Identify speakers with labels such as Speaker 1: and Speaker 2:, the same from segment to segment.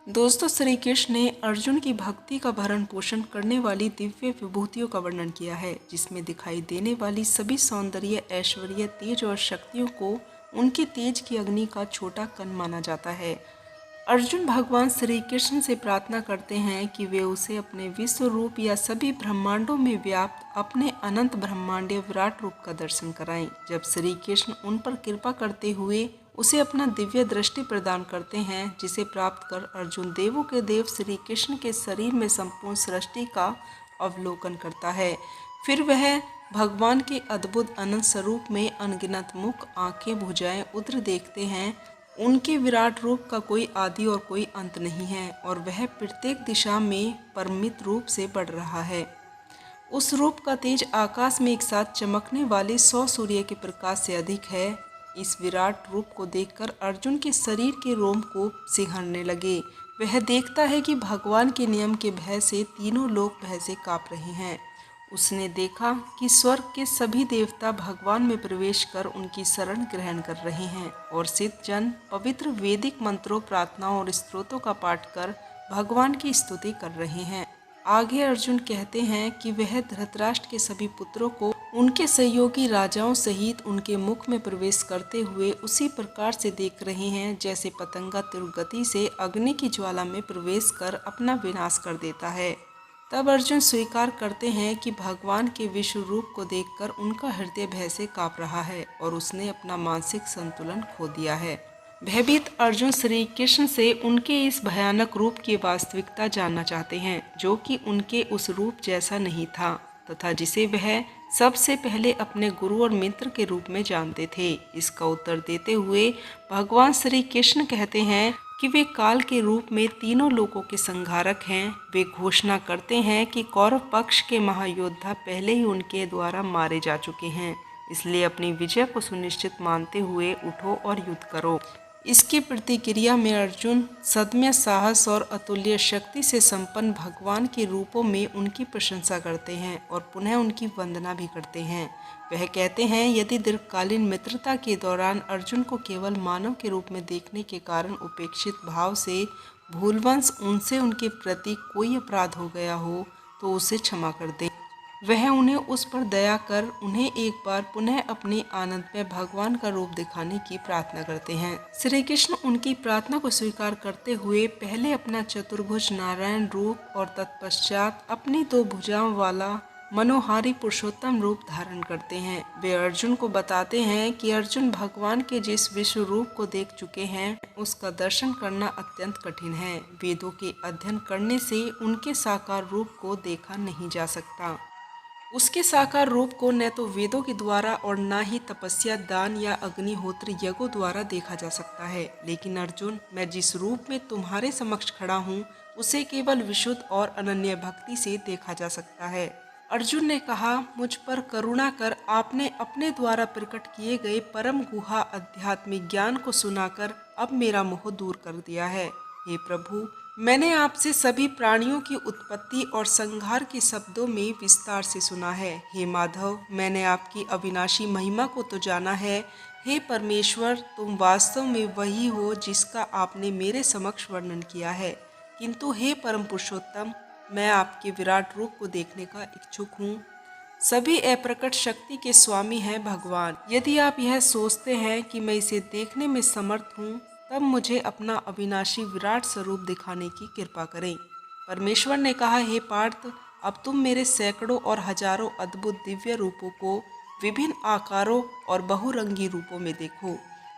Speaker 1: दोस्तों, श्री कृष्ण ने अर्जुन की भक्ति का भरण पोषण करने वाली दिव्य विभूतियों का वर्णन किया है, जिसमें दिखाई देने वाली सभी सौंदर्य, ऐश्वर्य, तेज और शक्तियों को उनके तेज की अग्नि का छोटा कण माना जाता है। अर्जुन भगवान श्री कृष्ण से प्रार्थना करते हैं कि वे उसे अपने विश्व रूप या सभी ब्रह्मांडों में व्याप्त अपने अनंत ब्रह्मांडीय विराट रूप का दर्शन कराएं। जब श्री कृष्ण उन पर कृपा करते हुए उसे अपना दिव्य दृष्टि प्रदान करते हैं, जिसे प्राप्त कर अर्जुन देवों के देव श्री कृष्ण के शरीर में संपूर्ण सृष्टि का अवलोकन करता है। फिर वह भगवान के अद्भुत अनंत स्वरूप में अनगिनत मुख, आंखें, भुजाएं, उदर देखते हैं। उनके विराट रूप का कोई आदि और कोई अंत नहीं है और वह प्रत्येक दिशा में परमित रूप से बढ़ रहा है। उस रूप का तेज आकाश में एक साथ चमकने वाले 100 सूर्य के प्रकाश से अधिक है। इस विराट रूप को देखकर अर्जुन के शरीर के रोम को सिहरने लगे। वह देखता है कि भगवान के नियम के भय से तीनों लोग भय से काँप रहे हैं। उसने देखा कि स्वर्ग के सभी देवता भगवान में प्रवेश कर उनकी शरण ग्रहण कर रहे हैं और सिद्ध जन पवित्र वैदिक मंत्रों, प्रार्थनाओं और स्तोत्रों का पाठ कर भगवान की स्तुति कर रहे हैं। आगे अर्जुन कहते हैं कि वह धृतराष्ट्र के सभी पुत्रों को उनके सहयोगी राजाओं सहित उनके मुख में प्रवेश करते हुए उसी प्रकार से देख रहे हैं जैसे पतंगा तीव्र गति से अग्नि की ज्वाला में प्रवेश कर अपना विनाश कर देता है। तब अर्जुन स्वीकार करते हैं कि भगवान के विश्व रूप को देखकर उनका हृदय भय से काँप रहा है और उसने अपना मानसिक संतुलन खो दिया है। भयभीत अर्जुन श्री कृष्ण से उनके इस भयानक रूप की वास्तविकता जानना चाहते हैं, जो कि उनके उस रूप जैसा नहीं था तथा जिसे वह सबसे पहले अपने गुरु और मित्र के रूप में जानते थे। इसका उत्तर देते हुए भगवान श्री कृष्ण कहते हैं कि वे काल के रूप में तीनों लोकों के संहारक हैं। वे घोषणा करते हैं कि कौरव पक्ष के महायोद्धा पहले ही उनके द्वारा मारे जा चुके हैं, इसलिए अपनी विजय को सुनिश्चित मानते हुए उठो और युद्ध करो। इसकी प्रतिक्रिया में अर्जुन सदम्य साहस और अतुल्य शक्ति से संपन्न भगवान के रूपों में उनकी प्रशंसा करते हैं और पुनः उनकी वंदना भी करते हैं। वह कहते हैं, यदि दीर्घकालीन मित्रता के दौरान अर्जुन को केवल मानव के रूप में देखने के कारण उपेक्षित भाव से भूलवश उनसे उनके प्रति कोई अपराध हो गया हो तो उसे क्षमा कर दे। वह उन्हें उस पर दया कर उन्हें एक बार पुनः अपने आनंद में भगवान का रूप दिखाने की प्रार्थना करते हैं। श्री कृष्ण उनकी प्रार्थना को स्वीकार करते हुए पहले अपना चतुर्भुज नारायण रूप और तत्पश्चात अपनी 2 भुजाओं वाला मनोहारी पुरुषोत्तम रूप धारण करते हैं। वे अर्जुन को बताते हैं कि अर्जुन भगवान के जिस विश्व रूप को देख चुके हैं उसका दर्शन करना अत्यंत कठिन है। वेदों के अध्ययन करने से उनके साकार रूप को देखा नहीं जा सकता। उसके साकार रूप को न तो वेदों के द्वारा और न ही तपस्या, दान या अग्निहोत्र यज्ञों द्वारा देखा जा सकता है। लेकिन अर्जुन, मैं जिस रूप में तुम्हारे समक्ष खड़ा हूँ उसे केवल विशुद्ध और अनन्य भक्ति से देखा जा सकता है। अर्जुन ने कहा, मुझ पर करुणा कर आपने अपने द्वारा प्रकट किए गए परम गुहा आध्यात्मिक ज्ञान को सुनाकर अब मेरा मोह दूर कर दिया है। हे प्रभु, मैंने आपसे सभी प्राणियों की उत्पत्ति और संहार के शब्दों में विस्तार से सुना है। हे माधव, मैंने आपकी अविनाशी महिमा को तो जाना है। हे परमेश्वर, तुम वास्तव में वही हो जिसका आपने मेरे समक्ष वर्णन किया है। किंतु हे परम पुरुषोत्तम, मैं आपके विराट रूप को देखने का इच्छुक हूँ। सभी अप्रकट शक्ति के स्वामी हैं भगवान। यदि आप यह सोचते हैं कि मैं इसे देखने में समर्थ हूँ, तब मुझे अपना अविनाशी विराट स्वरूप दिखाने की कृपा करें। परमेश्वर ने कहा, हे पार्थ, अब तुम मेरे सैकड़ों और हजारों अद्भुत दिव्य रूपों को विभिन्न आकारों और बहुरंगी रूपों में देखो।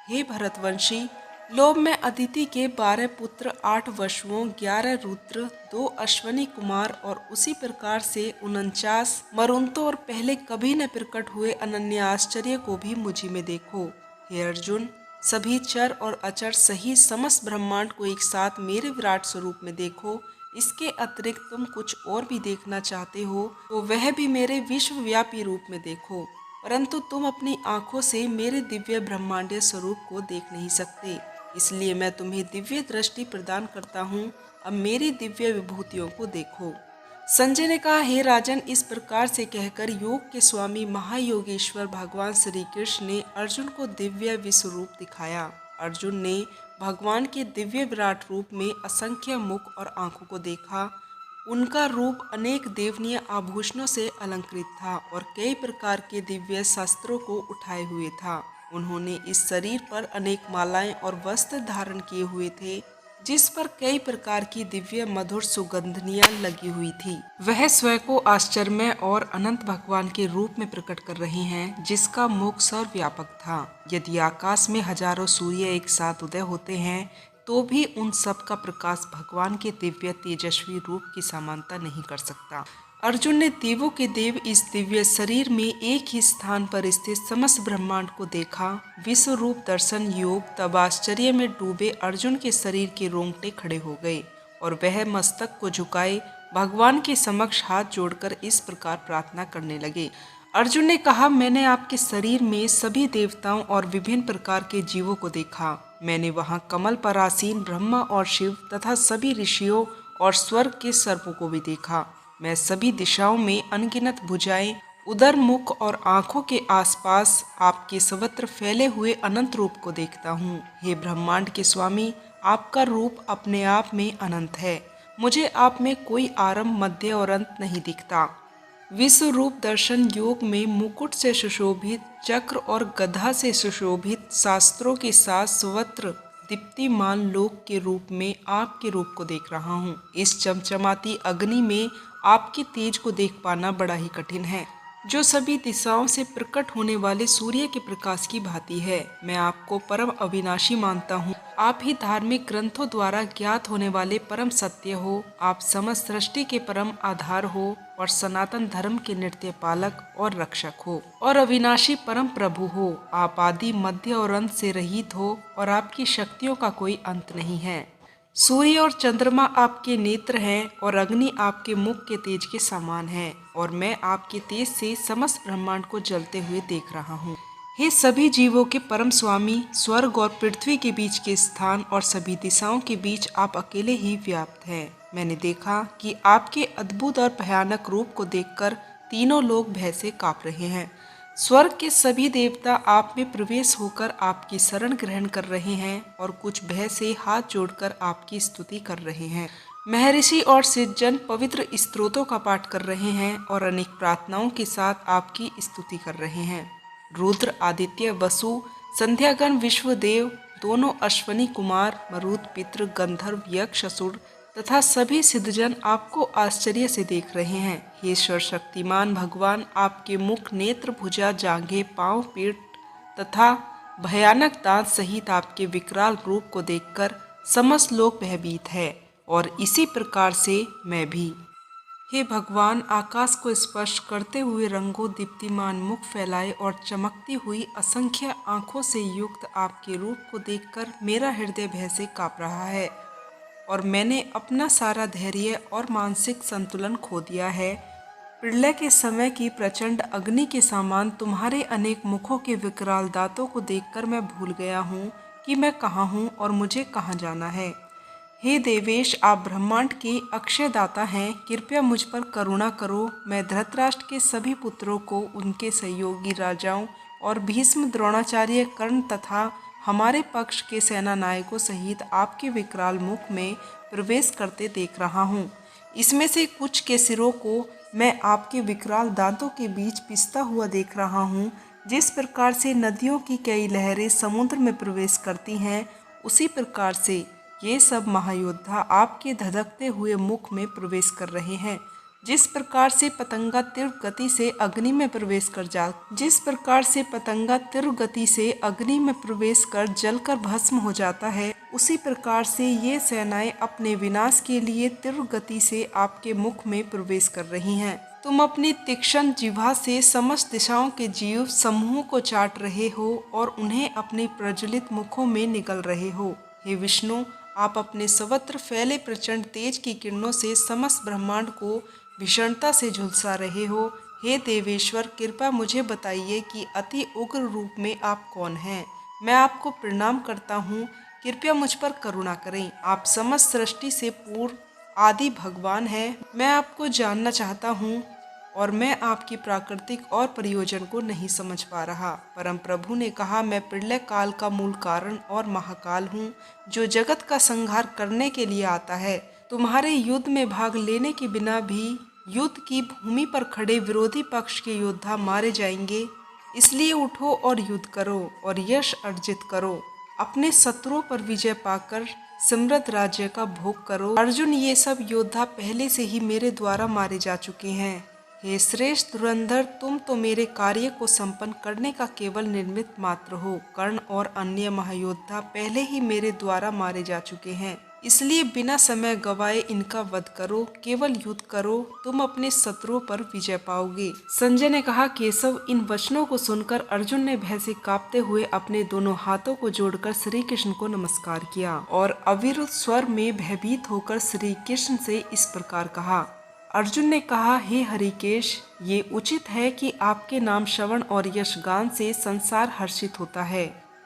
Speaker 1: हे भरतवंशी, लोभ में अदिति के 12 पुत्र, 8 वसुओं, 11 रुद्र, 2 अश्वनी कुमार और उसी प्रकार से 49 मरुंतों और पहले कभी न प्रकट हुए अनन्य आश्चर्य को भी मुझी में देखो। हे अर्जुन, सभी चर और अचर सही समस्त ब्रह्मांड को एक साथ मेरे विराट स्वरूप में देखो। इसके अतिरिक्त तुम कुछ और भी देखना चाहते हो तो वह भी मेरे विश्वव्यापी रूप में देखो, परंतु तुम अपनी आंखों से मेरे दिव्य ब्रह्मांडीय स्वरूप को देख नहीं सकते। इसलिए मैं तुम्हें दिव्य दृष्टि प्रदान करता हूँ। अब मेरी दिव्य विभूतियों को देखो। संजय ने कहा, हे राजन, इस प्रकार से कहकर योग के स्वामी महायोगेश्वर भगवान श्री कृष्ण ने अर्जुन को दिव्य विश्व रूप दिखाया। अर्जुन ने भगवान के दिव्य विराट रूप में असंख्य मुख और आंखों को देखा। उनका रूप अनेक देवनीय आभूषणों से अलंकृत था और कई प्रकार के दिव्य शस्त्रों को उठाए हुए था। उन्होंने इस शरीर पर अनेक मालाएं और वस्त्र धारण किए हुए थे, जिस पर कई प्रकार की दिव्य मधुर सुगंधनियां लगी हुई थी। वह स्वयं को आश्चर्यमय और अनंत भगवान के रूप में प्रकट कर रही हैं, जिसका मुख सर्वव्यापक था। यदि आकाश में हजारों सूर्य एक साथ उदय होते हैं, तो भी उन सब का प्रकाश भगवान के दिव्य तेजस्वी रूप की समानता नहीं कर सकता। अर्जुन ने देवों के देव इस दिव्य शरीर में एक ही स्थान पर स्थित समस्त ब्रह्मांड को देखा। विश्व रूप दर्शन योग तब आश्चर्य में डूबे अर्जुन के शरीर के रोंगटे खड़े हो गए और वह मस्तक को झुकाए भगवान के समक्ष हाथ जोड़कर इस प्रकार प्रार्थना करने लगे। अर्जुन ने कहा, मैंने आपके शरीर में सभी देवताओं और विभिन्न प्रकार के जीवों को देखा। मैंने वहाँ कमल पर आसीन ब्रह्मा और शिव तथा सभी ऋषियों और स्वर्ग के सर्पों को भी देखा। मैं सभी दिशाओं में अनगिनत भुजाएं, उदर, मुख और आंखों के आसपास आपके सर्वत्र फैले हुए अनंत रूप को देखता हूँ। हे ब्रह्मांड के स्वामी, आपका रूप अपने आप में अनंत है। मुझे आप में कोई आरंभ, मध्य और अंत नहीं दिखता। विश्व रूप दर्शन योग में मुकुट से सुशोभित, चक्र और गदा से सुशोभित, शास्त्रों के साथ सर्वत्र दीप्तिमान लोक के रूप में आपके रूप को देख रहा हूँ। इस चमचमाती अग्नि में आपके तेज को देख पाना बड़ा ही कठिन है, जो सभी दिशाओं से प्रकट होने वाले सूर्य के प्रकाश की भांति है। मैं आपको परम अविनाशी मानता हूँ। आप ही धार्मिक ग्रंथों द्वारा ज्ञात होने वाले परम सत्य हो। आप समस्त सृष्टि के परम आधार हो और सनातन धर्म के नित्य पालक और रक्षक हो और अविनाशी परम प्रभु हो। आप आदि, मध्य और अंत से रहित हो और आपकी शक्तियों का कोई अंत नहीं है। सूर्य और चंद्रमा आपके नेत्र हैं और अग्नि आपके मुख के तेज के समान है और मैं आपके तेज से समस्त ब्रह्मांड को जलते हुए देख रहा हूँ। हे सभी जीवों के परम स्वामी, स्वर्ग और पृथ्वी के बीच के स्थान और सभी दिशाओं के बीच आप अकेले ही व्याप्त हैं। मैंने देखा कि आपके अद्भुत और भयानक रूप को देखकर तीनों लोग भय से कांप रहे हैं। स्वर्ग के सभी देवता आप में प्रवेश होकर आपकी शरण ग्रहण कर रहे हैं और कुछ भय से हाथ जोड़कर आपकी स्तुति कर रहे हैं। महर्षि और सिद्धजन पवित्र स्तोत्रों का पाठ कर रहे हैं और अनेक प्रार्थनाओं के साथ आपकी स्तुति कर रहे हैं। रुद्र, आदित्य, वसु, संध्यागण, विश्वदेव, दोनों अश्वनी कुमार, मरुत, पितृ, गंधर्व, यक्ष, असुर तथा सभी सिद्धजन आपको आश्चर्य से देख रहे हैं। हे सर्वशक्तिमान भगवान, आपके मुख, नेत्र, भुजा, जांघें, पांव, पीठ तथा भयानक दांत सहित आपके विकराल रूप को देखकर समस्त लोग भयभीत है और इसी प्रकार से मैं भी। हे भगवान, आकाश को स्पर्श करते हुए रंगों दीप्तिमान मुख फैलाए और चमकती हुई असंख्य आंखों से युक्त आपके रूप को देखकर मेरा हृदय भय से कांप रहा है और मैंने अपना सारा धैर्य और मानसिक संतुलन खो दिया है। प्रलय के समय की प्रचंड अग्नि के समान तुम्हारे अनेक मुखों के विकराल दांतों को देखकर मैं भूल गया हूँ कि मैं कहाँ हूँ और मुझे कहाँ जाना है। हे देवेश, आप ब्रह्मांड के अक्षय दाता हैं। कृपया मुझ पर करुणा करो। मैं धृतराष्ट्र के सभी पुत्रों को उनके सहयोगी राजाओं और भीष्म, द्रोणाचार्य, कर्ण तथा हमारे पक्ष के सेना नायकों सहित आपके विकराल मुख में प्रवेश करते देख रहा हूँ। इसमें से कुछ के सिरों को मैं आपके विकराल दांतों के बीच पिसता हुआ देख रहा हूँ। जिस प्रकार से नदियों की कई लहरें समुद्र में प्रवेश करती हैं, उसी प्रकार से ये सब महायोद्धा आपके धधकते हुए मुख में प्रवेश कर रहे हैं। जिस प्रकार से पतंगा तीव्र गति से अग्नि में प्रवेश कर जलकर भस्म हो जाता है, उसी प्रकार से ये सेनाएं अपने विनाश के लिए तीव्र गति से आपके मुख में प्रवेश कर रही हैं। तुम अपनी तीक्ष्ण जिह्वा से समस्त दिशाओं के जीव समूहों को चाट रहे हो और उन्हें अपने प्रज्वलित मुखों में निगल रहे हो। हे विष्णु, आप अपने सर्वत्र फैले प्रचंड तेज की किरणों से समस्त ब्रह्मांड को भीषणता से झुलसा रहे हो। हे देवेश्वर, कृपया मुझे बताइए कि अति उग्र रूप में आप कौन हैं। मैं आपको प्रणाम करता हूँ, कृपया मुझ पर करुणा करें। आप समस्त सृष्टि से पूर्व आदि भगवान हैं। मैं आपको जानना चाहता हूँ और मैं आपकी प्राकृतिक और प्रयोजन को नहीं समझ पा रहा। परम प्रभु ने कहा, मैं प्रलय काल का मूल कारण और महाकाल हूँ, जो जगत का संहार करने के लिए आता है। तुम्हारे युद्ध में भाग लेने के बिना भी युद्ध की भूमि पर खड़े विरोधी पक्ष के योद्धा मारे जाएंगे। इसलिए उठो और युद्ध करो और यश अर्जित करो। अपने शत्रुओं पर विजय पाकर समृद्ध राज्य का भोग करो। अर्जुन, ये सब योद्धा पहले से ही मेरे द्वारा मारे जा चुके हैं। हे श्रेष्ठ धुरंधर, तुम तो मेरे कार्य को संपन्न करने का केवल निर्मित मात्र हो। कर्ण और अन्य महायोद्धा पहले ही मेरे द्वारा मारे जा चुके हैं, इसलिए बिना समय गवाए इनका वध करो। केवल युद्ध करो, तुम अपने शत्रुओं पर विजय पाओगे। संजय ने कहा, केशव, इन वचनों को सुनकर अर्जुन ने भय से कांपते हुए अपने दोनों हाथों को जोड़कर श्री कृष्ण को नमस्कार किया और अविरुद्ध स्वर में भयभीत होकर श्री कृष्ण से इस प्रकार कहा। अर्जुन ने कहा, हे हरिकेश, ये उचित है कि आपके नाम श्रवण और यशगान से संसार हर्षित होता है।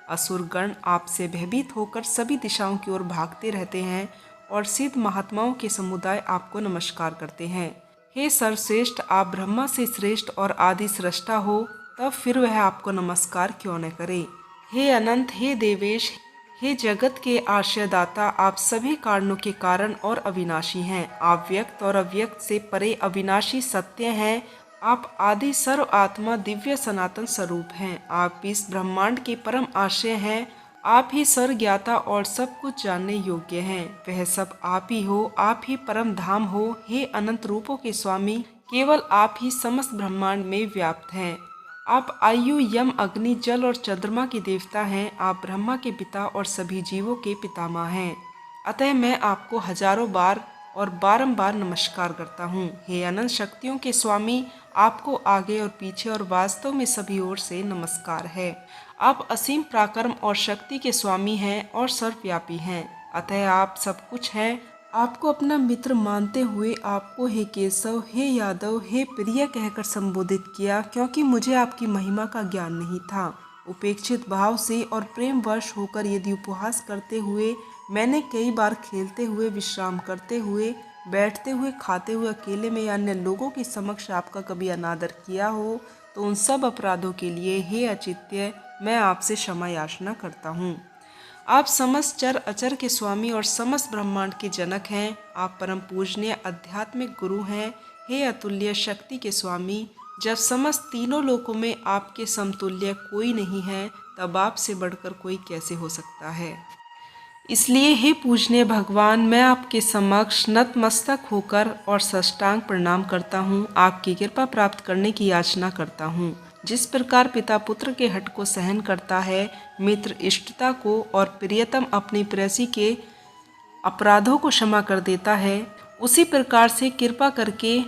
Speaker 1: असुरगण आपसे भयभीत होकर सभी दिशाओं की ओर भागते रहते हैं और सिद्ध महात्माओं के समुदाय आपको नमस्कार करते हैं। हे सर्वश्रेष्ठ, आप ब्रह्मा से श्रेष्ठ और आदि सृष्टा हो, तब फिर वह आपको नमस्कार क्यों न करे। हे अनंत, हे देवेश, हे जगत के आश्रयदाता, आप सभी कारणों के कारण और अविनाशी हैं। आप व्यक्त और अव्यक्त से परे अविनाशी सत्य हैं। आप आदि सर्व आत्मा दिव्य सनातन स्वरूप हैं। आप इस ब्रह्मांड के परम आश्रय हैं। आप ही सर्वज्ञाता और सब कुछ जानने योग्य हैं। वह सब आप ही हो, आप ही परम धाम हो। हे अनंत रूपों के स्वामी, केवल आप ही समस्त ब्रह्मांड में व्याप्त हैं। आप आयु, यम, अग्नि, जल और चंद्रमा के देवता हैं। आप ब्रह्मा के पिता और सभी जीवों के पितामह हैं। अतः मैं आपको हजारों बार और बारंबार नमस्कार करता हूँ। हे अनंत शक्तियों के स्वामी, आपको आगे और पीछे और वास्तव में सभी ओर से नमस्कार है। आप असीम पराक्रम और शक्ति के स्वामी हैं और सर्वव्यापी हैं, अतः आप सब कुछ हैं। आपको अपना मित्र मानते हुए आपको हे केशव, हे यादव, हे प्रिय कहकर संबोधित किया, क्योंकि मुझे आपकी महिमा का ज्ञान नहीं था। उपेक्षित भाव से और प्रेमवश होकर यदि उपहास करते हुए मैंने कई बार खेलते हुए, विश्राम करते हुए, बैठते हुए, खाते हुए, अकेले में या अन्य लोगों के समक्ष आपका कभी अनादर किया हो, तो उन सब अपराधों के लिए हे अचित्य, मैं आपसे क्षमा याचना करता हूँ। आप समस्त चर अचर के स्वामी और समस्त ब्रह्मांड के जनक हैं। आप परम पूजनीय आध्यात्मिक गुरु हैं। हे अतुल्य शक्ति के स्वामी, जब समस्त तीनों लोकों में आपके समतुल्य कोई नहीं है, तब आपसे बढ़कर कोई कैसे हो सकता है। इसलिए हे पूजनीय भगवान, मैं आपके समक्ष नतमस्तक होकर और साष्टांग प्रणाम करता हूँ। आपकी कृपा प्राप्त करने की याचना करता हूँ। जिस प्रकार पिता पुत्र के हठ को सहन करता है, मित्र इष्टता को और प्रियतम अपनी प्रेयसी के अपराधों को क्षमा कर देता है, उसी प्रकार से कृपा करके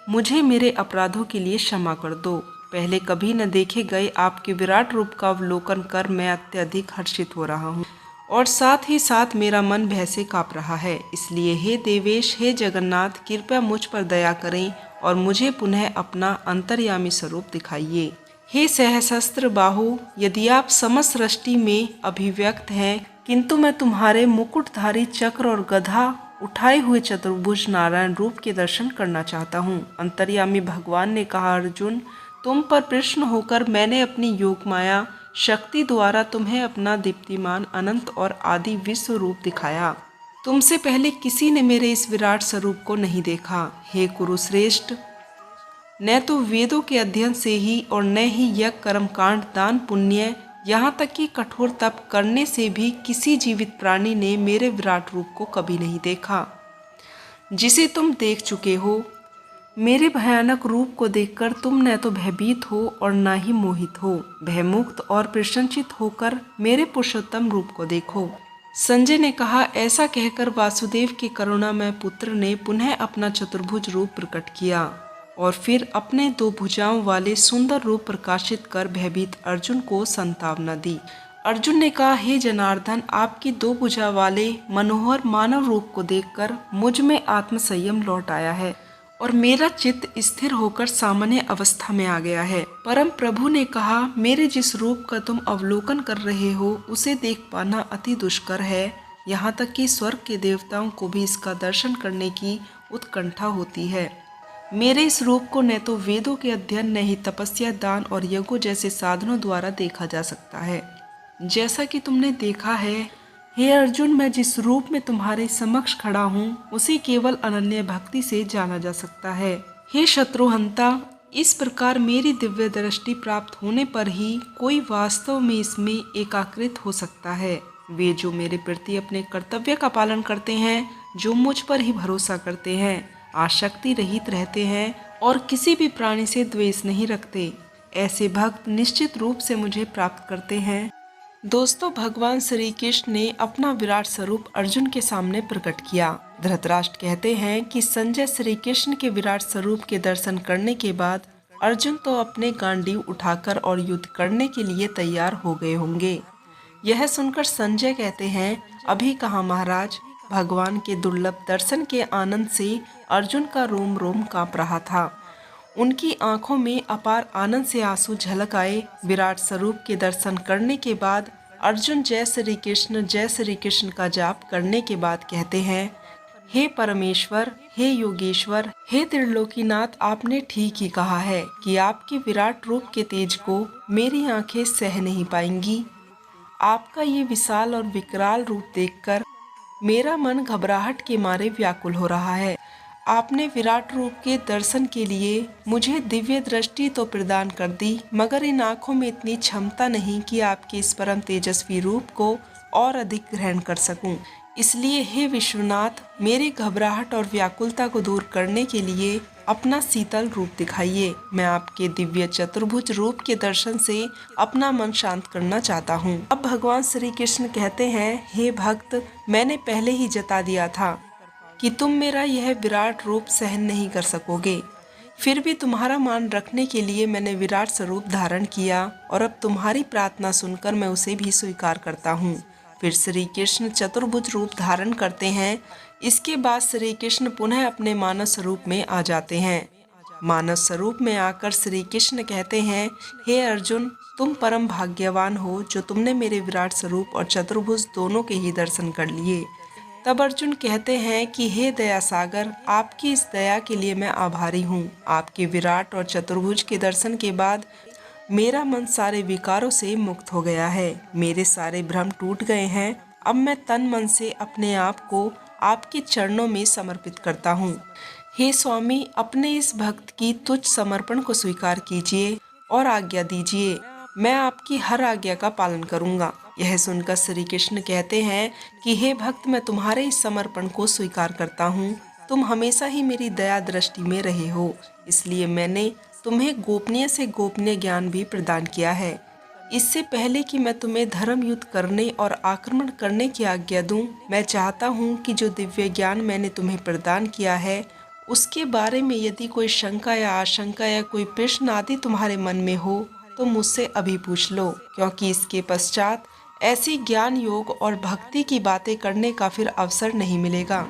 Speaker 1: मुझे मेरे अपराधों के लिए क्षमा कर दो। पहले कभी न देखे गए आपके विराट रूप का अवलोकन कर मैं अत्यधिक हर्षित हो रहा हूँ और साथ ही साथ मेरा मन भय से काँप रहा है। इसलिए हे देवेश, हे जगन्नाथ, कृपया मुझ पर दया करें और मुझे पुनः अपना अंतर्यामी स्वरूप दिखाइए। हे सहस्त्र बाहु, यदि आप समस्त सृष्टि में अभिव्यक्त हैं, किंतु मैं तुम्हारे मुकुटधारी चक्र और गधा उठाए हुए चतुर्भुज नारायण रूप के दर्शन करना चाहता हूँ। अंतर्यामी भगवान ने कहा, अर्जुन, तुम पर प्रश्न होकर मैंने अपनी योग माया शक्ति द्वारा तुम्हें अपना दीप्तिमान अनंत और आदि विश्व रूप दिखाया। तुमसे पहले किसी ने मेरे इस विराट स्वरूप को नहीं देखा। हे कुरुश्रेष्ठ, न तो वेदों के अध्ययन से ही और न ही यज्ञ, कर्म कांड, दान पुण्य, यहाँ तक कि कठोर तप करने से भी किसी जीवित प्राणी ने मेरे विराट रूप को कभी नहीं देखा, जिसे तुम देख चुके हो। मेरे भयानक रूप को देखकर तुम न तो भयभीत हो और न ही मोहित हो। भयमुक्त और प्रशंसित होकर मेरे पुरुषोत्तम रूप को देखो। संजय ने कहा, ऐसा कहकर वासुदेव के करुणामय पुत्र ने पुनः अपना चतुर्भुज रूप प्रकट किया और फिर अपने दो भुजाओं वाले सुंदर रूप प्रकाशित कर भयभीत अर्जुन को संतावना दी। अर्जुन ने कहा, हे जनार्दन, आपकी दो भुजा वाले मनोहर मानव रूप को देखकर मुझ में आत्मसंयम लौट आया है और मेरा चित्त स्थिर होकर सामान्य अवस्था में आ गया है। परम प्रभु ने कहा, मेरे जिस रूप का तुम अवलोकन कर रहे हो उसे देख पाना अति दुष्कर है। यहाँ तक कि स्वर्ग के देवताओं को भी इसका दर्शन करने की उत्कंठा होती है। मेरे इस रूप को न तो वेदों के अध्ययन, न ही तपस्या, दान और यज्ञों जैसे साधनों द्वारा देखा जा सकता है। जैसा कि तुमने देखा है, हे अर्जुन, मैं जिस रूप में तुम्हारे समक्ष खड़ा हूँ उसे केवल अनन्य भक्ति से जाना जा सकता है। हे शत्रुहंता, इस प्रकार मेरी दिव्य दृष्टि प्राप्त होने पर ही कोई वास्तव में इसमें एकाकृत हो सकता है। वे जो मेरे प्रति अपने कर्तव्य का पालन करते हैं, जो मुझ पर ही भरोसा करते हैं, आसक्ति रहित रहते हैं और किसी भी प्राणी से द्वेष नहीं रखते, ऐसे भक्त निश्चित रूप से मुझे प्राप्त करते हैं। दोस्तों, भगवान श्री कृष्ण ने अपना विराट स्वरूप अर्जुन के सामने प्रकट किया। धृतराष्ट्र कहते हैं कि संजय श्री कृष्ण के विराट स्वरूप के दर्शन करने के बाद अर्जुन तो अपने गांडीव उठाकर और युद्ध करने के लिए तैयार हो गए होंगे। यह सुनकर संजय कहते हैं, अभी कहाँ महाराज। भगवान के दुर्लभ दर्शन के आनंद से अर्जुन का रोम रोम कांप रहा था। उनकी आंखों में अपार आनंद से आंसू झलक आए। विराट स्वरूप के दर्शन करने के बाद अर्जुन जय श्री कृष्ण का जाप करने के बाद कहते हैं, हे परमेश्वर, हे योगेश्वर, हे त्रिलोकीनाथ, आपने ठीक ही कहा है कि आपके विराट रूप के तेज को मेरी आंखें सह नहीं पाएंगी। आपका ये विशाल और विकराल रूप देखकर मेरा मन घबराहट के मारे व्याकुल हो रहा है। आपने विराट रूप के दर्शन के लिए मुझे दिव्य दृष्टि तो प्रदान कर दी, मगर इन आँखों में इतनी क्षमता नहीं कि आपके इस परम तेजस्वी रूप को और अधिक ग्रहण कर सकूं। इसलिए हे विश्वनाथ, मेरी घबराहट और व्याकुलता को दूर करने के लिए अपना शीतल रूप दिखाइए। मैं आपके दिव्य चतुर्भुज रूप के दर्शन से अपना मन शांत करना चाहता हूँ। अब भगवान श्री कृष्ण कहते हैं, हे भक्त, मैंने पहले ही जता दिया था कि तुम मेरा यह विराट रूप सहन नहीं कर सकोगे। फिर भी तुम्हारा मान रखने के लिए मैंने विराट स्वरूप धारण किया और अब तुम्हारी प्रार्थना सुनकर मैं उसे भी स्वीकार करता हूँ। फिर श्री कृष्ण चतुर्भुज रूप धारण करते हैं। इसके बाद श्री कृष्ण पुनः अपने मानव स्वरूप में आ जाते हैं। मानव स्वरूप में आकर श्री कृष्ण कहते हैं, हे अर्जुन, तुम परम भाग्यवान हो जो तुमने मेरे विराट स्वरूप और चतुर्भुज दोनों के ही दर्शन कर लिए। तब अर्जुन कहते हैं कि हे दया सागर, आपकी इस दया के लिए मैं आभारी हूँ। आपके विराट और चतुर्भुज के दर्शन के बाद मेरा मन सारे विकारों से मुक्त हो गया है। मेरे सारे भ्रम टूट गए हैं। अब मैं तन मन से अपने आप को आपके चरणों में समर्पित करता हूँ। हे स्वामी, अपने इस भक्त की तुच्छ समर्पण को स्वीकार कीजिए और आज्ञा दीजिए। मैं आपकी हर आज्ञा का पालन करूँगा। यह सुनकर श्री कृष्ण कहते हैं कि हे भक्त, मैं तुम्हारे इस समर्पण को स्वीकार करता हूँ। तुम हमेशा ही मेरी दया दृष्टि में रहे हो, इसलिए मैंने तुम्हें गोपनीय से गोपनीय ज्ञान भी प्रदान किया है। इससे पहले कि मैं तुम्हें धर्म युद्ध करने और आक्रमण करने की आज्ञा दूं, मैं चाहता हूं कि जो दिव्य ज्ञान मैंने तुम्हें प्रदान किया है उसके बारे में यदि कोई शंका या आशंका या कोई प्रश्न आदि तुम्हारे मन में हो तो मुझसे अभी पूछ लो, क्योंकि इसके पश्चात ऐसी ज्ञान योग और भक्ति की बातें करने का फिर अवसर नहीं मिलेगा।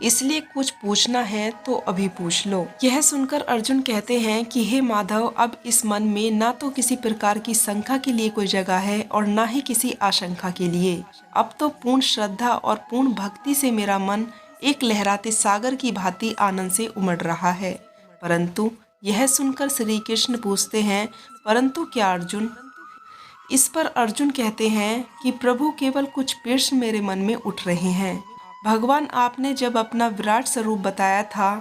Speaker 1: इसलिए कुछ पूछना है तो अभी पूछ लो। यह सुनकर अर्जुन कहते हैं कि हे माधव, अब इस मन में ना तो किसी प्रकार की शंका के लिए कोई जगह है और ना ही किसी आशंका के लिए। अब तो पूर्ण श्रद्धा और पूर्ण भक्ति से मेरा मन एक लहराते सागर की भांति आनंद से उमड़ रहा है। परंतु यह सुनकर श्री कृष्ण पूछते हैं, परंतु क्या अर्जुन? इस पर अर्जुन कहते हैं कि प्रभु, केवल कुछ प्रश्न मेरे मन में उठ रहे हैं। भगवान, आपने जब अपना विराट स्वरूप बताया था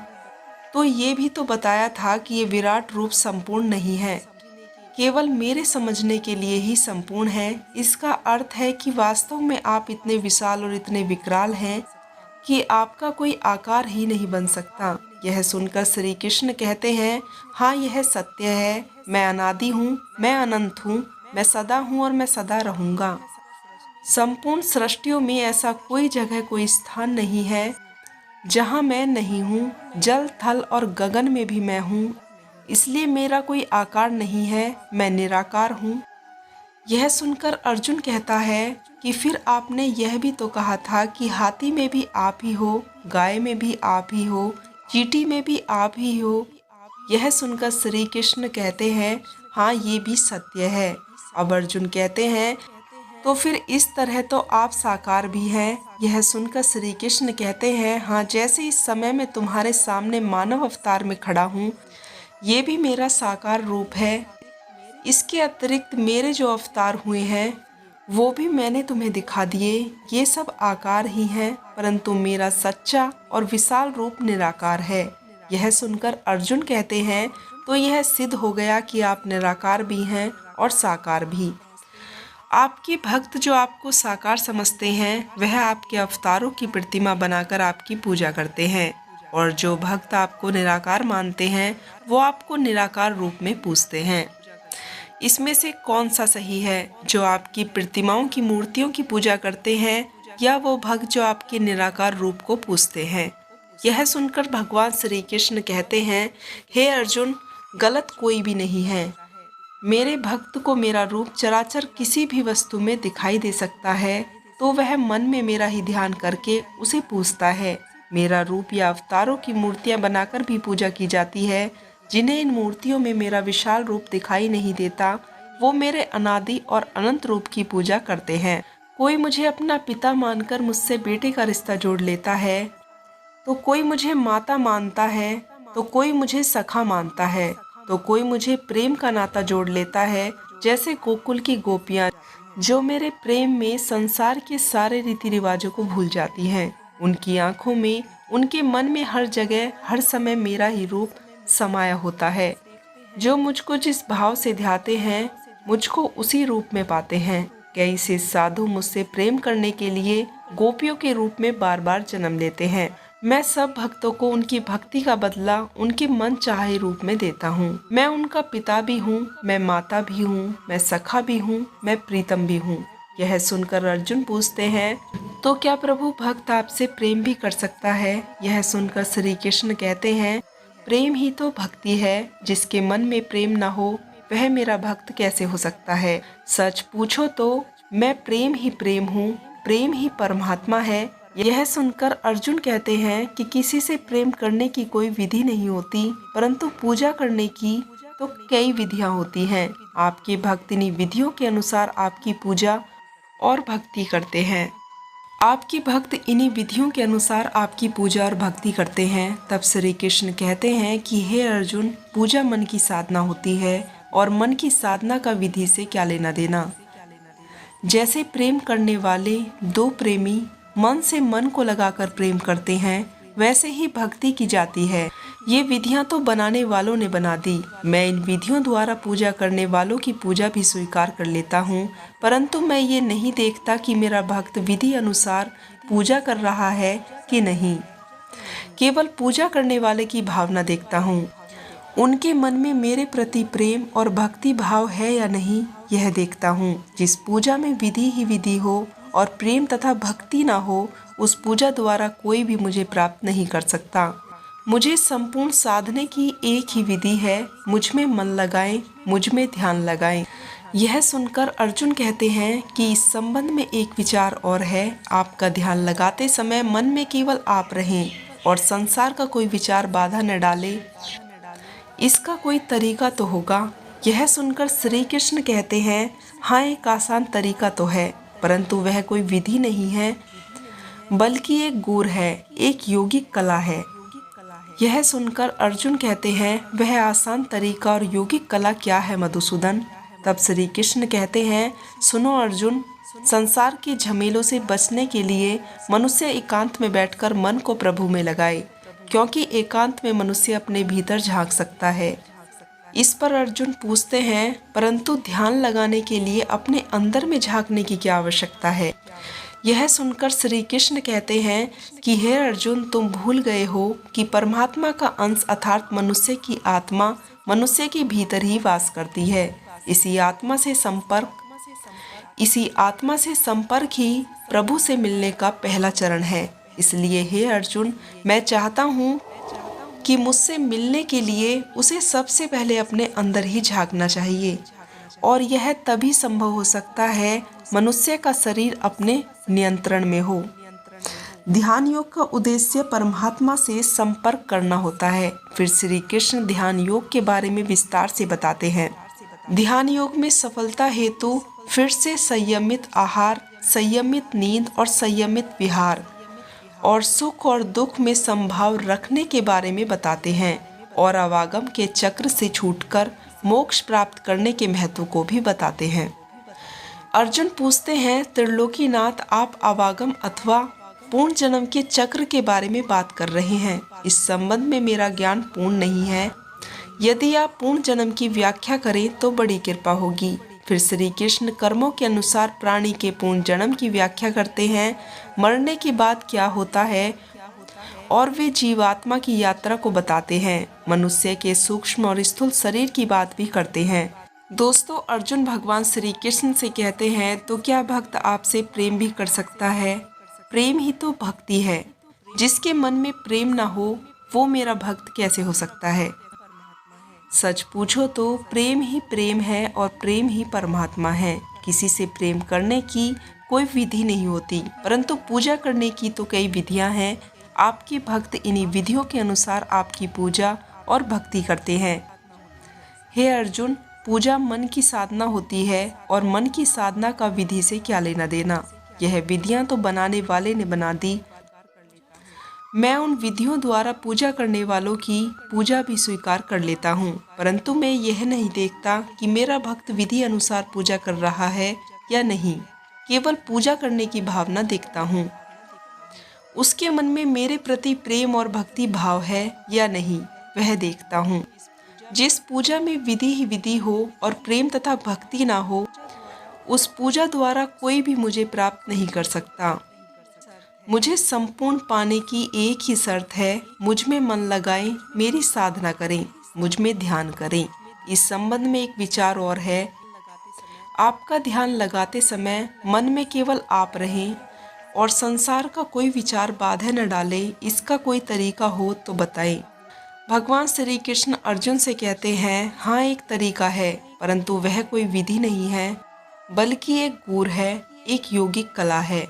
Speaker 1: तो ये भी तो बताया था कि ये विराट रूप संपूर्ण नहीं है, केवल मेरे समझने के लिए ही संपूर्ण है। इसका अर्थ है कि वास्तव में आप इतने विशाल और इतने विकराल हैं कि आपका कोई आकार ही नहीं बन सकता। यह सुनकर श्री कृष्ण कहते हैं, हाँ, यह सत्य है। मैं अनादि हूँ, मैं अनंत हूँ, मैं सदा हूँ और मैं सदा रहूँगा। संपूर्ण सृष्टियों में ऐसा कोई जगह, कोई स्थान नहीं है जहाँ मैं नहीं हूँ। जल, थल और गगन में भी मैं हूँ, इसलिए मेरा कोई आकार नहीं है, मैं निराकार हूँ। यह सुनकर अर्जुन कहता है कि फिर आपने यह भी तो कहा था कि हाथी में भी आप ही हो, गाय में भी आप ही हो, चींटी में भी आप ही हो। यह सुनकर श्री कृष्ण कहते हैं, हाँ, ये भी सत्य है। अब अर्जुन कहते हैं तो फिर इस तरह तो आप साकार भी हैं। यह सुनकर श्री कृष्ण कहते हैं, हाँ, जैसे इस समय मैं तुम्हारे सामने मानव अवतार में खड़ा हूँ, ये भी मेरा साकार रूप है। इसके अतिरिक्त मेरे जो अवतार हुए हैं वो भी मैंने तुम्हें दिखा दिए। ये सब आकार ही हैं, परंतु मेरा सच्चा और विशाल रूप निराकार है। यह सुनकर अर्जुन कहते हैं, तो यह सिद्ध हो गया कि आप निराकार भी हैं और साकार भी। आपके भक्त जो आपको साकार समझते हैं वह आपके अवतारों की प्रतिमा बनाकर आपकी पूजा करते हैं, और जो भक्त आपको निराकार मानते हैं वो आपको निराकार रूप में पूजते हैं। इसमें से कौन सा सही है, जो आपकी प्रतिमाओं की मूर्तियों की पूजा करते हैं या वो भक्त जो आपके निराकार रूप को पूजते हैं? यह सुनकर भगवान श्री कृष्ण कहते हैं, हे अर्जुन, गलत कोई भी नहीं है। मेरे भक्त को मेरा रूप चराचर किसी भी वस्तु में दिखाई दे सकता है, तो वह मन में मेरा ही ध्यान करके उसे पूजता है। मेरा रूप या अवतारों की मूर्तियां बनाकर भी पूजा की जाती है। जिन्हें इन मूर्तियों में मेरा विशाल रूप दिखाई नहीं देता, वो मेरे अनादि और अनंत रूप की पूजा करते हैं। कोई मुझे अपना पिता मानकर मुझसे बेटे का रिश्ता जोड़ लेता है, तो कोई मुझे माता मानता है, तो कोई मुझे सखा मानता है, तो कोई मुझे प्रेम का नाता जोड़ लेता है, जैसे गोकुल की गोपियां जो मेरे प्रेम में संसार के सारे रीति रिवाजों को भूल जाती हैं। उनकी आंखों में, उनके मन में हर जगह हर समय मेरा ही रूप समाया होता है। जो मुझको जिस भाव से ध्याते हैं, मुझको उसी रूप में पाते हैं। कई से साधु मुझसे प्रेम करने के लिए गोपियों के रूप में बार बार जन्म लेते हैं। मैं सब भक्तों को उनकी भक्ति का बदला उनके मन चाहे रूप में देता हूँ। मैं उनका पिता भी हूँ, मैं माता भी हूँ, मैं सखा भी हूँ, मैं प्रीतम भी हूँ। यह सुनकर अर्जुन पूछते हैं, तो क्या प्रभु भक्त आपसे प्रेम भी कर सकता है? यह सुनकर श्री कृष्ण कहते हैं, प्रेम ही तो भक्ति है। जिसके मन में प्रेम न हो वह मेरा भक्त कैसे हो सकता है? सच पूछो तो मैं प्रेम ही प्रेम हूँ, प्रेम ही परमात्मा है। यह सुनकर अर्जुन कहते हैं कि किसी से प्रेम करने की कोई विधि नहीं होती, परंतु पूजा करने की तो कई विधियां होती हैं। आपके भक्त इन्हीं विधियों के अनुसार आपकी पूजा और भक्ति करते हैं। आपके भक्त इन्हीं विधियों के अनुसार आपकी पूजा और भक्ति करते हैं। तब श्री कृष्ण कहते हैं कि हे अर्जुन, पूजा मन की साधना होती है, और मन की साधना का विधि से क्या लेना देना। जैसे प्रेम करने वाले दो प्रेमी मन से मन को लगाकर प्रेम करते हैं, वैसे ही भक्ति की जाती है। ये विधियां तो बनाने वालों ने बना दी। मैं इन विधियों द्वारा पूजा करने वालों की पूजा भी स्वीकार कर लेता हूँ, परंतु मैं ये नहीं देखता कि मेरा भक्त विधि अनुसार पूजा कर रहा है कि नहीं। केवल पूजा करने वाले की भावना देखता हूँ। उनके मन में मेरे प्रति प्रेम और भक्ति भाव है या नहीं, यह देखता हूँ। जिस पूजा में विधि ही विधि हो और प्रेम तथा भक्ति ना हो, उस पूजा द्वारा कोई भी मुझे प्राप्त नहीं कर सकता। मुझे संपूर्ण साधने की एक ही विधि है, मुझ में मन लगाएं, मुझ में ध्यान लगाएं। यह सुनकर अर्जुन कहते हैं कि इस संबंध में एक विचार और है। आपका ध्यान लगाते समय मन में केवल आप रहें और संसार का कोई विचार बाधा न डाले। इसका कोई तरीका तो होगा। यह सुनकर श्री कृष्ण कहते हैं, हाँ, एक आसान तरीका तो है, परंतु वह कोई विधि नहीं है, बल्कि एक गुर है, एक योगिक कला है। यह सुनकर अर्जुन कहते हैं, वह आसान तरीका और योगिक कला क्या है मधुसूदन? तब श्री कृष्ण कहते हैं, सुनो अर्जुन, संसार के झमेलों से बचने के लिए मनुष्य एकांत में बैठकर मन को प्रभु में लगाए, क्योंकि एकांत में मनुष्य अपने भीतर झांक सकता है। इस पर अर्जुन पूछते हैं, परंतु ध्यान लगाने के लिए अपने अंदर में झांकने की क्या आवश्यकता है? यह सुनकर श्री कृष्ण कहते हैं कि हे अर्जुन, तुम भूल गए हो कि परमात्मा का अंश अर्थात मनुष्य की आत्मा मनुष्य के भीतर ही वास करती है। इसी आत्मा से संपर्क ही प्रभु से मिलने का पहला चरण है। इसलिए हे अर्जुन, मैं चाहता हूँ कि मुझसे मिलने के लिए उसे सबसे पहले अपने अंदर ही झांकना चाहिए, और यह तभी संभव हो सकता है मनुष्य का शरीर अपने नियंत्रण में हो। ध्यान योग का उद्देश्य परमात्मा से संपर्क करना होता है। फिर श्री कृष्ण ध्यान योग के बारे में विस्तार से बताते हैं। ध्यान योग में सफलता हेतु फिर से संयमित आहार, संयमित नींद और संयमित विहार और सुख और दुख में संभाव रखने के बारे में बताते हैं और आवागम के चक्र से छूटकर मोक्ष प्राप्त करने के महत्व को भी बताते हैं। अर्जुन पूछते हैं, त्रिलोकीनाथ, आप आवागम अथवा पूर्ण जन्म के चक्र के बारे में बात कर रहे हैं। इस संबंध में मेरा ज्ञान पूर्ण नहीं है। यदि आप पूर्ण जन्म की व्याख्या करें तो बड़ी कृपा होगी। फिर श्री कृष्ण कर्मों के अनुसार प्राणी के पूर्ण जन्म की व्याख्या करते हैं, मरने के बाद क्या होता है, और वे जीवात्मा की यात्रा को बताते हैं। मनुष्य के सूक्ष्म और स्थूल शरीर की बात भी करते हैं। दोस्तों, अर्जुन भगवान श्री कृष्ण से कहते हैं, तो क्या भक्त आपसे प्रेम भी कर सकता है? प्रेम ही तो भक्ति है। जिसके मन में प्रेम ना हो वो मेरा भक्त कैसे हो सकता है? सच पूछो तो प्रेम ही प्रेम है और प्रेम ही परमात्मा है। किसी से प्रेम करने की कोई विधि नहीं होती, परंतु पूजा करने की तो कई विधियां हैं। आपके भक्त इन्हीं विधियों के अनुसार आपकी पूजा और भक्ति करते हैं। हे अर्जुन, पूजा मन की साधना होती है और मन की साधना का विधि से क्या लेना देना। यह विधियां तो बनाने वाले ने बना दी। मैं उन विधियों द्वारा पूजा करने वालों की पूजा भी स्वीकार कर लेता हूँ, परंतु मैं यह नहीं देखता कि मेरा भक्त विधि अनुसार पूजा कर रहा है या नहीं। केवल पूजा करने की भावना देखता हूँ। उसके मन में मेरे प्रति प्रेम और भक्ति भाव है या नहीं, वह देखता हूँ। जिस पूजा में विधि ही विधि हो और प्रेम तथा भक्ति ना हो, उस पूजा द्वारा कोई भी मुझे प्राप्त नहीं कर सकता। मुझे संपूर्ण पाने की एक ही शर्त है, मुझ में मन लगाएं, मेरी साधना करें, मुझ में ध्यान करें। इस संबंध में एक विचार और है, आपका ध्यान लगाते समय मन में केवल आप रहें और संसार का कोई विचार बाधा न डाले। इसका कोई तरीका हो तो बताएं। भगवान श्री कृष्ण अर्जुन से कहते हैं, हाँ, एक तरीका है, परंतु वह कोई विधि नहीं है, बल्कि एक गुर है, एक योगिक कला है,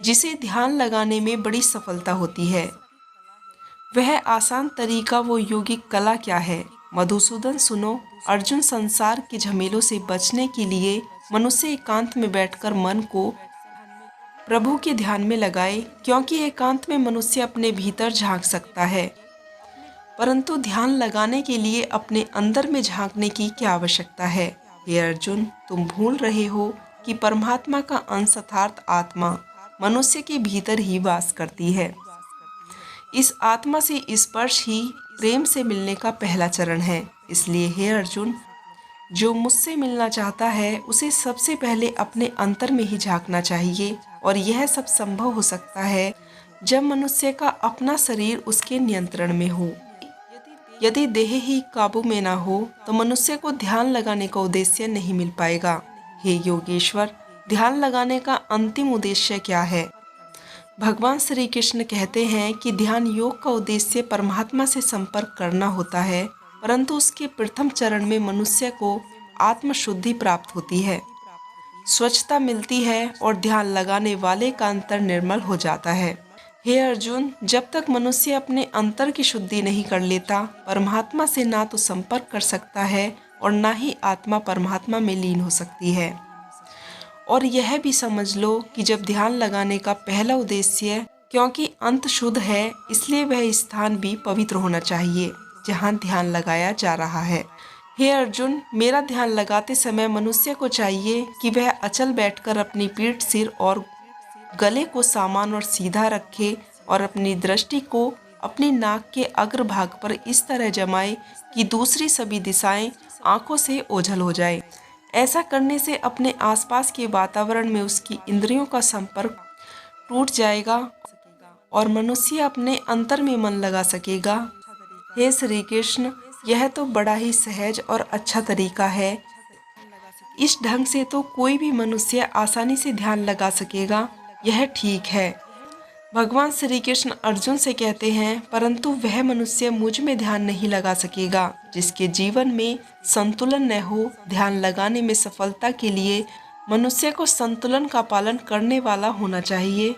Speaker 1: जिसे ध्यान लगाने में बड़ी सफलता होती है। वह आसान तरीका, वो योगिक कला क्या है? मधुसूदन सुनो। अर्जुन, संसार के झमेलों से बचने के लिए मनुष्य एकांत में बैठकर मन को प्रभु के ध्यान में लगाए, क्योंकि एकांत में मनुष्य अपने भीतर झांक सकता है, परंतु ध्यान लगाने के लिए अपने अंदर में झांकने की क्या आवश्यकता है? हे अर्जुन, तुम भूल रहे हो कि परमात्मा का अंश अर्थात आत्मा मनुष्य के भीतर ही वास करती है। इस आत्मा से स्पर्श ही प्रेम से मिलने का पहला चरण है। इसलिए हे अर्जुन, जो मुझसे मिलना चाहता है उसे सबसे पहले अपने अंतर में ही झांकना चाहिए, और यह सब संभव हो सकता है जब मनुष्य का अपना शरीर उसके नियंत्रण में हो। यदि देह ही काबू में ना हो तो मनुष्य को ध्यान लगाने का उद्देश्य नहीं मिल पाएगा। हे योगेश्वर, ध्यान लगाने का अंतिम उद्देश्य क्या है? भगवान श्री कृष्ण कहते हैं कि ध्यान योग का उद्देश्य परमात्मा से संपर्क करना होता है, परंतु उसके प्रथम चरण में मनुष्य को आत्मशुद्धि प्राप्त होती है, स्वच्छता मिलती है और ध्यान लगाने वाले का अंतर निर्मल हो जाता है। हे अर्जुन, जब तक मनुष्य अपने अंतर की शुद्धि नहीं कर लेता, परमात्मा से ना तो संपर्क कर सकता है और ना ही आत्मा परमात्मा में लीन हो सकती है। और यह भी समझ लो कि जब ध्यान लगाने का पहला उद्देश्य, क्योंकि अंत शुद्ध है, इसलिए वह स्थान भी पवित्र होना चाहिए जहाँ ध्यान लगाया जा रहा है। हे अर्जुन, मेरा ध्यान लगाते समय मनुष्य को चाहिए कि वह अचल बैठकर अपनी पीठ, सिर और गले को सामान और सीधा रखे और अपनी दृष्टि को अपनी नाक के अग्रभाग पर इस तरह जमाए कि दूसरी सभी दिशाएं आंखों से ओझल हो जाए। ऐसा करने से अपने आसपास के वातावरण में उसकी इंद्रियों का संपर्क टूट जाएगा और मनुष्य अपने अंतर में मन लगा सकेगा। हे श्री कृष्ण, यह तो बड़ा ही सहज और अच्छा तरीका है। इस ढंग से तो कोई भी मनुष्य आसानी से ध्यान लगा सकेगा, यह ठीक है। भगवान श्री कृष्ण अर्जुन से कहते हैं, परंतु वह मनुष्य मुझ में ध्यान नहीं लगा सकेगा जिसके जीवन में संतुलन न हो। ध्यान लगाने में सफलता के लिए मनुष्य को संतुलन का पालन करने वाला होना चाहिए।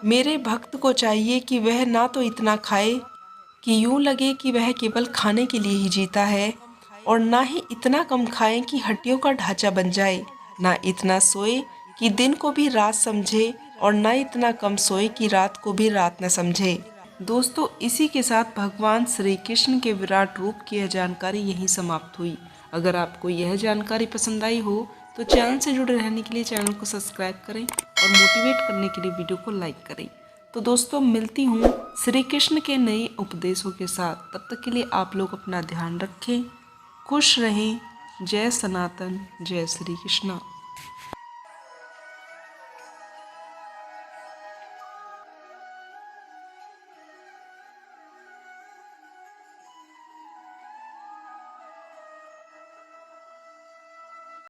Speaker 1: मेरे भक्त को चाहिए कि वह ना तो इतना खाए कि यूं लगे कि वह केवल खाने के लिए ही जीता है, और ना ही इतना कम खाएं कि हड्डियों का ढांचा बन जाए। ना इतना सोए कि दिन को भी रात समझे और न इतना कम सोए कि रात को भी रात न समझे। दोस्तों, इसी के साथ भगवान श्री कृष्ण के विराट रूप की यह जानकारी यहीं समाप्त हुई। अगर आपको यह जानकारी पसंद आई हो तो चैनल से जुड़े रहने के लिए चैनल को सब्सक्राइब करें और मोटिवेट करने के लिए वीडियो को लाइक करें। तो दोस्तों, मिलती हूँ श्री कृष्ण के नए उपदेशों के साथ। तब तक के लिए आप लोग अपना ध्यान रखें, खुश रहें। जय सनातन, जय श्री कृष्णा।